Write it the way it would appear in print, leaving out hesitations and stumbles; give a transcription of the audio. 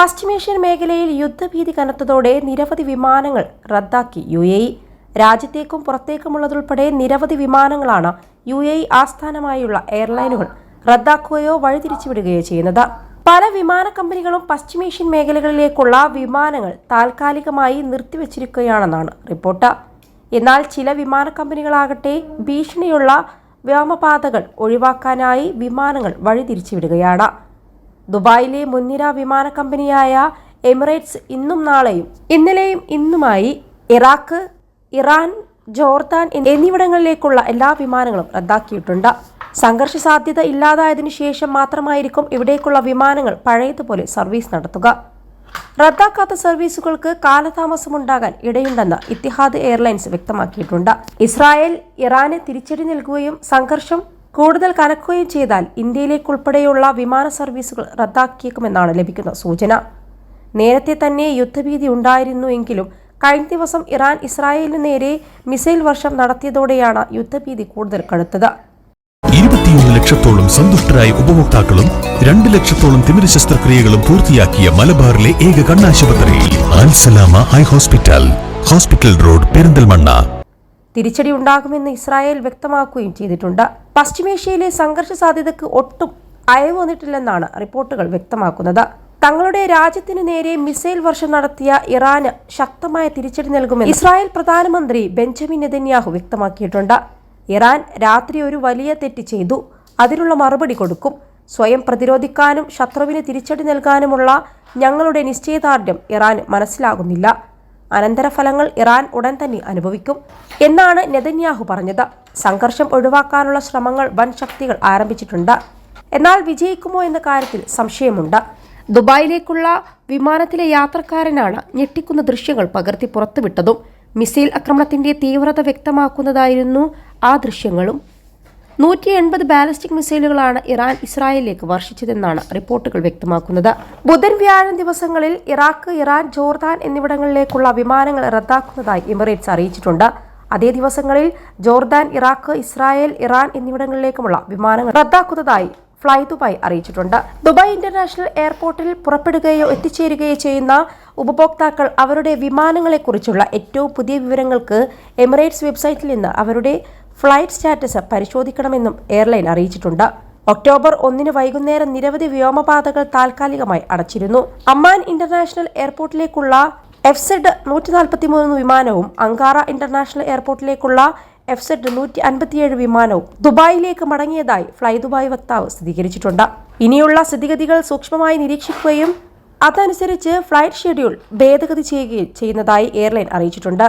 പശ്ചിമേഷ്യൻ മേഖലയിൽ യുദ്ധഭീതി കനത്തതോടെ നിരവധി വിമാനങ്ങൾ റദ്ദാക്കി UAE. രാജ്യത്തേക്കും പുറത്തേക്കുമുള്ളതുൾപ്പെടെ നിരവധി വിമാനങ്ങളാണ് UAE ആസ്ഥാനമായുള്ള എയർലൈനുകൾ റദ്ദാക്കുകയോ വഴിതിരിച്ചുവിടുകയോ ചെയ്യുന്നത്. പല വിമാന കമ്പനികളും പശ്ചിമേഷ്യൻ മേഖലകളിലേക്കുള്ള വിമാനങ്ങൾ താൽക്കാലികമായി നിർത്തിവച്ചിരിക്കുകയാണെന്നാണ് റിപ്പോർട്ട്. എന്നാൽ ചില വിമാന കമ്പനികളാകട്ടെ ഭീഷണിയുള്ള വ്യോമപാതകൾ ഒഴിവാക്കാനായി വിമാനങ്ങൾ വഴിതിരിച്ചുവിടുകയാണ്. ദുബായിലെ മുൻനിര വിമാന കമ്പനിയായ എമിറേറ്റ്സ് ഇന്നും നാളെയും ഇന്നുമായി ഇറാഖ്, ഇറാൻ, ജോർദാൻ എന്നിവിടങ്ങളിലേക്കുള്ള എല്ലാ വിമാനങ്ങളും റദ്ദാക്കിയിട്ടുണ്ട്. സംഘർഷ സാധ്യത ഇല്ലാതായതിനു ശേഷം മാത്രമായിരിക്കും ഇവിടേക്കുള്ള വിമാനങ്ങൾ പഴയതുപോലെ സർവീസ് നടത്തുക. റദ്ദാക്കാത്ത സർവീസുകൾക്ക് കാലതാമസമുണ്ടാകാൻ ഇടയുണ്ടെന്ന് ഇത്തിഹാദ് എയർലൈൻസ് വ്യക്തമാക്കിയിട്ടുണ്ട്. ഇസ്രായേൽ ഇറാന് തിരിച്ചടി നൽകുകയും സംഘർഷം കൂടുതൽ കനക്കുകയും ചെയ്താൽ ഇന്ത്യയിലേക്കുൾപ്പെടെയുള്ള വിമാന സർവീസുകൾ റദ്ദാക്കിയേക്കുമെന്നാണ് ലഭിക്കുന്ന സൂചന. നേരത്തെ തന്നെ യുദ്ധഭീതി ഉണ്ടായിരുന്നുവെങ്കിലും കഴിഞ്ഞ ദിവസം ഇറാൻ ഇസ്രായേലിന് നേരെ മിസൈൽ വർഷം നടത്തിയതോടെയാണ് യുദ്ധഭീതി കൂടുതൽ കടുത്തത്. 21 ലക്ഷത്തോളം സന്തുഷ്ടരായ ഉപഭോക്താക്കളും 2 ലക്ഷത്തോളം തിമിര ശസ്ത്രക്രിയകളും പൂർത്തിയാക്കിയ മലബാറിലെ ഏക കണ്ണാശുപത്രി Al Salama high hospital, hospital road, Perinthalmanna. തിരിച്ചടി ഉണ്ടാകുമെന്ന് ഇസ്രായേൽ വ്യക്തമാക്കുകയും ചെയ്തിട്ടുണ്ട്. പശ്ചിമേഷ്യയിലെ സംഘർഷ സാധ്യതയ്ക്ക് ഒട്ടും അയവ് വന്നിട്ടില്ലെന്നാണ് റിപ്പോർട്ടുകൾ വ്യക്തമാക്കുന്നത്. തങ്ങളുടെ രാജ്യത്തിനു നേരെ മിസൈൽ വർഷം നടത്തിയ ഇറാന് ശക്തമായ തിരിച്ചടി നൽകുമെന്ന് ഇസ്രായേൽ പ്രധാനമന്ത്രി ബെഞ്ചമിൻ നെതന്യാഹു വ്യക്തമാക്കിയിട്ടുണ്ട്. ഇറാൻ രാത്രി ഒരു വലിയ തെറ്റ് ചെയ്തു, അതിനുള്ള മറുപടി കൊടുക്കും. സ്വയം പ്രതിരോധിക്കാനും ശത്രുവിന് തിരിച്ചടി നൽകാനുമുള്ള ഞങ്ങളുടെ നിശ്ചയദാർഢ്യം ഇറാന് മനസ്സിലാകുന്നില്ല. അനന്തരഫലങ്ങൾ ഇറാൻ ഉടൻ തന്നെ അനുഭവിക്കും എന്നാണ് നെതന്യാഹു പറഞ്ഞത്. സംഘർഷം ഒഴിവാക്കാനുള്ള ശ്രമങ്ങൾ വൻ ശക്തികൾ ആരംഭിച്ചിട്ടുണ്ട്. എന്നാൽ വിജയിക്കുമോ എന്ന കാര്യത്തിൽ സംശയമുണ്ട്. ദുബായിലേക്കുള്ള വിമാനത്തിലെ യാത്രക്കാരനാണ് ഞെട്ടിക്കുന്ന ദൃശ്യങ്ങൾ പകർത്തി പുറത്തുവിട്ടതും. മിസൈൽ ആക്രമണത്തിന്റെ തീവ്രത വ്യക്തമാക്കുന്നതായിരുന്നു ആ ദൃശ്യങ്ങളും. 180 ബാലിസ്റ്റിക് മിസൈലുകളാണ് ഇറാൻ ഇസ്രായേലിലേക്ക് വർഷിച്ചതെന്നാണ് റിപ്പോർട്ടുകൾ വ്യക്തമാക്കുന്നത്. ബുധൻ, വ്യാഴം ദിവസങ്ങളിൽ ഇറാഖ്, ഇറാൻ, ജോർദാൻ എന്നിവിടങ്ങളിലേക്കുള്ള വിമാനങ്ങൾ റദ്ദാക്കുന്നതായി എമിറേറ്റ്സ് അറിയിച്ചിട്ടുണ്ട്. അതേ ദിവസങ്ങളിൽ ജോർദാൻ, ഇറാഖ്, ഇസ്രായേൽ, ഇറാൻ എന്നിവിടങ്ങളിലേക്കുമുള്ള വിമാനങ്ങൾ റദ്ദാക്കുന്നതായി ഫ്ലൈ ദുബായ് അറിയിച്ചിട്ടുണ്ട്. ദുബായ് ഇന്റർനാഷണൽ എയർപോർട്ടിൽ പുറപ്പെടുകയോ എത്തിച്ചേരുകയോ ചെയ്യുന്ന ഉപഭോക്താക്കൾ അവരുടെ വിമാനങ്ങളെക്കുറിച്ചുള്ള ഏറ്റവും പുതിയ വിവരങ്ങൾക്ക് എമിറേറ്റ്സ് വെബ്സൈറ്റിൽ നിന്ന് അവരുടെ ഫ്ലൈറ്റ് സ്റ്റാറ്റസ് പരിശോധിക്കണമെന്നും എയർലൈൻ അറിയിച്ചിട്ടുണ്ട്. ഒക്ടോബർ 1 വൈകുന്നേരം നിരവധി വ്യോമപാതകൾ താൽക്കാലികമായി അടച്ചിരുന്നു. അമ്മാൻ ഇന്റർനാഷണൽ എയർപോർട്ടിലേക്കുള്ള FZ 143 വിമാനവും അങ്കാറ ഇന്റർനാഷണൽ എയർപോർട്ടിലേക്കുള്ള FZ 157 വിമാനവും ദുബായിലേക്ക് മടങ്ങിയതായി ഫ്ലൈ ദുബായ് വക്താവ് സ്ഥിരീകരിച്ചിട്ടുണ്ട്. ഇനിയുള്ള സ്ഥിതിഗതികൾ സൂക്ഷ്മമായി നിരീക്ഷിക്കുകയും അതനുസരിച്ച് ഫ്ലൈറ്റ് ഷെഡ്യൂൾ ഭേദഗതി ചെയ്യുകയും ചെയ്യുന്നതായി എയർലൈൻ അറിയിച്ചിട്ടുണ്ട്.